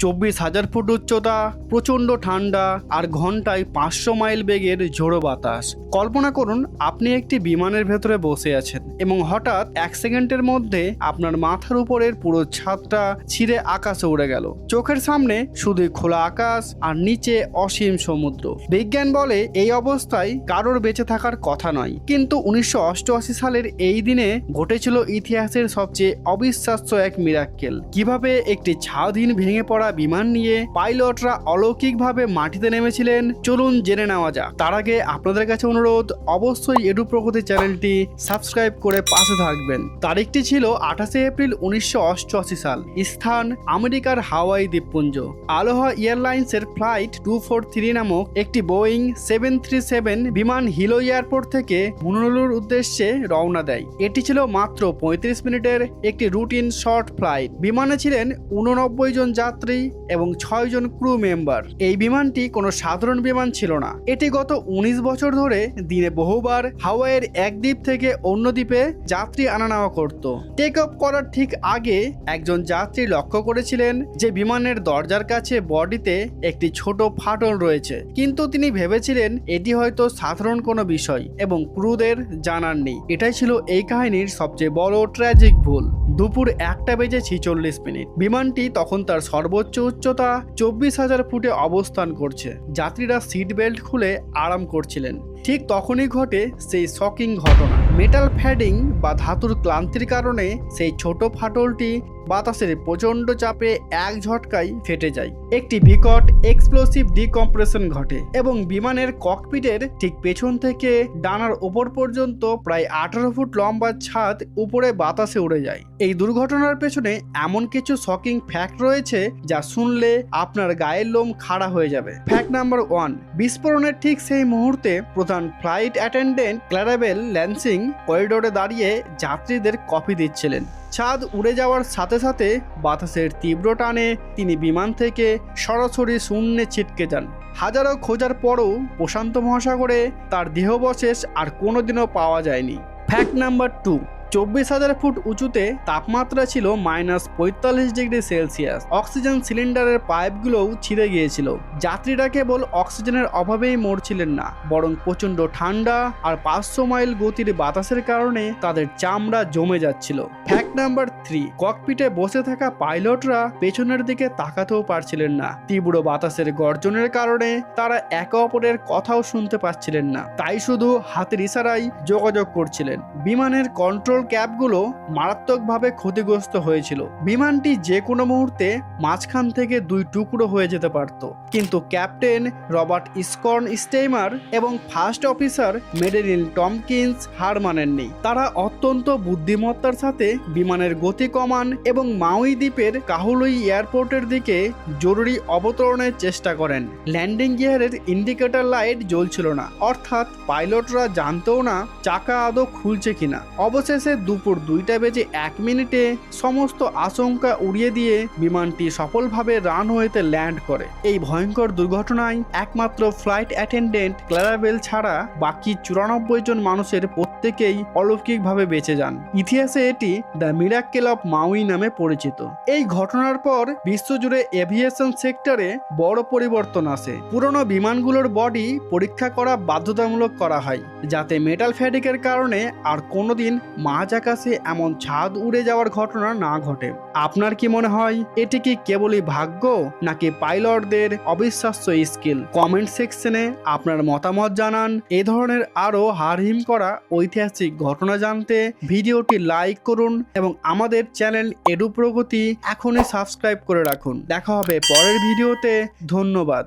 24,000 foot উচ্চতা, প্রচণ্ড ঠান্ডা আর ঘন্টায় 500 মাইল বেগের ঝোড়ো বাতাস। কল্পনা করুন আপনি একটি বিমানের ভেতরে বসে আছেন এবং হঠাৎ 1 সেকেন্ডের মধ্যে আপনার মাথার উপরের পুরো ছাদটা ছিঁড়ে আকাশে উড়ে গেল। চোখের সামনে শুধুই খোলা আকাশ আর নিচে অসীম সমুদ্র। বিজ্ঞান বলে এই অবস্থায় কারোর বেঁচে থাকার কথা নয়, কিন্তু 1988 সালের এই দিনে ঘটেছিল ইতিহাসের সবচেয়ে অবিশ্বাস্য এক মিরাক্কেল। কিভাবে একটি ছাদহীন ভেঙে পড়া বিমান নিয়ে পাইলটরা অলৌকিকভাবে মাটিতে নেমেছিলেন, চলুন জেনে নেওয়া যাক। তার আগে আপনাদের কাছে অনুরোধ, অবশ্যই এডু প্রগতি চ্যানেলটি সাবস্ক্রাইব করে পাশে থাকবেন। তারিখটি ছিল 28 এপ্রিল 1988 সাল। স্থান আমেরিকার হাওয়াই দ্বীপপুঞ্জ। আলোহা এয়ারলাইন্সের ফ্লাইট 243 নামক একটি বোয়িং 737 বিমান হিলো এয়ারপোর্ট থেকে হুনুলুলুর উদ্দেশ্যে রওনা দেয়। এটি ছিল মাত্র 35 মিনিটের একটি রুটিন শর্ট ফ্লাইট। বিমানে ছিলেন 89 জন যাত্রী এবং 6 জন ক্রু মেম্বার। এই বিমানটি কোনো সাধারণ বিমান ছিল না। এটি গত 19 বছর ধরে দিনে বহুবার হাওয়াইয়ের এক দ্বীপ থেকে অন্য দ্বীপে যাত্রী আনা নেওয়া করত। টেক অফ করার ঠিক আগে একজন যাত্রী লক্ষ্য করেছিলেন যে বিমানের দরজার কাছে বডিতে একটি ছোট ফাটল রয়েছে, কিন্তু তিনি ভেবেছিলেন এটি হয়তো সাধারণ কোনো বিষয় এবং ক্রুদের জানার নেই। এটাই ছিল এই কাহিনীর সবচেয়ে বড় ট্র্যাজিক ভুল। দুপুর 1:46 বিমানটি তখন তার সর্বোচ্চ উচ্চতা 24,000 ফুটে অবস্থান করছে। যাত্রীরা সিট বেল্ট খুলে আরাম করছিলেন। ঠিক তখনই ঘটে সেই শকিং ঘটনা। মেটাল ফ্যাডিং বা ধাতুর ক্লান্তির কারণে সেই ছোট ফাটলটি বাতাসের প্রচণ্ড চাপে এক ঝটকায় ফেটে যায়। একটি বিকট এক্সপ্লোসিভ ডিকম্প্রেশন ঘটে এবং বিমানের ককপিটের ঠিক পেছন থেকে ডানার ওপর পর্যন্ত প্রায় 18 ফুট লম্বা ছাদ উপরে বাতাসে উড়ে যায়। এই দুর্ঘটনার পেছনে এমন কিছু শকিং ফ্যাক্ট রয়েছে যা শুনলে আপনার গায়ের লোম খাড়া হয়ে যাবে। ফ্যাক্ট নাম্বার 1, বিস্ফোরণের ঠিক সেই মুহূর্তে প্রধান ফ্লাইট অ্যাটেন্ডেন্ট ক্ল্যারাবেল ল্যান্সিং করিডোরে দাঁড়িয়ে যাত্রীদের কফি দিচ্ছিলেন। ছাদ উড়ে যাওয়ার সাথে সাথে বাতাসের তীব্র টানে তিনি বিমান থেকে সরাসরি শূন্যে ছিটকে যান। হাজারো খোঁজার পরও প্রশান্ত মহাসাগরে তার দেহাবশেষ আর কোনোদিনও পাওয়া যায়নি। ফ্যাক্ট নাম্বার 2, 24,000 ফুট উঁচুতে তাপমাত্রা ছিল -45 ডিগ্রি সেলসিয়াস। অক্সিজেন সিলিন্ডারের পাইপগুলোও ছিঁড়ে গিয়েছিল। যাত্রীরা কেবল অক্সিজেনের অভাবেই মরছিলেন না, বরং প্রচণ্ড ঠান্ডা আর 500 মাইল গতির বাতাসের কারণে তাদের চামড়া জমে যাচ্ছিল। ফ্যাক্ট নাম্বার 3, ককপিটে বসে থাকা পাইলটরা পেছনের দিকে তাকাতেও পারছিলেন না। তীব্র বাতাসের গর্জনের কারণে তারা একে অপরের কথাও শুনতে পাচ্ছিলেন না, তাই শুধু হাতের ইশারায় যোগাযোগ করছিলেন। বিমানের কন্ট্রোল ক্যাপগুলো মারাত্মকভাবে ক্ষতিগ্রস্ত হয়েছিল। বিমানটি যে কোনো মুহূর্তে মাঝখান থেকে 2 টুকরো হয়ে যেতে পারত, কিন্তু ক্যাপ্টেন রবার্ট স্কর্ন স্টেইমার এবং ফার্স্ট অফিসার মেডেলিন টমকিন্স হার মানেননি। তারা অত্যন্ত বুদ্ধিমত্তার সাথে বিমানের গতি কমান এবং মাউই দ্বীপের কাহুলুই এয়ারপোর্টের দিকে জরুরি অবতরণের চেষ্টা করেন। ল্যান্ডিং গিয়ারের ইন্ডিকেটর লাইট জ্বলছিল না, অর্থাৎ পাইলটরা জানতেও না চাকা আদৌ খুলছে কিনা। অবশেষে দুপুর 2:01 সমস্ত আশঙ্কা উড়িয়ে দিয়ে বিমানটি সফলভাবে রানওয়েতে ল্যান্ড করে। এই ভয়ঙ্কর দুর্ঘটনায় একমাত্র ফ্লাইট অ্যাটেন্ডেন্ট ক্ল্যারাবেল ছাড়া বাকি 94 জন মানুষের প্রত্যেকেই অলৌকিকভাবে বেঁচে যান। ইতিহাসে এটি দ্য মিরাক্কেল অফ মাউই নামে পরিচিত। এই ঘটনার পর বিশ্বজুড়ে এভিয়েশন সেক্টরে বড় পরিবর্তন আসে। পুরনো বিমানগুলোর বডি পরীক্ষা করা বাধ্যতামূলক করা হয়, যাতে মেটাল ফ্যাডিকের কারণে আর কোনোদিন মাঝ আকাশে এমন ছাদ উড়ে যাওয়ার ঘটনা না ঘটে। আপনার কি মনে হয় এটি কি কেবলই ভাগ্য নাকি পাইলটদের অবিশ্বাস্য স্কিল? কমেন্ট সেকশনে আপনার মতামত জানান। এই ধরনের আরো হাড়হিম করা ঐতিহাসিক ঘটনা জানতে ভিডিওটি লাইক করুন এবং আমাদের চ্যানেল এডু প্রগতি এখনই সাবস্ক্রাইব করে রাখুন। দেখা হবে পরের ভিডিওতে। ধন্যবাদ।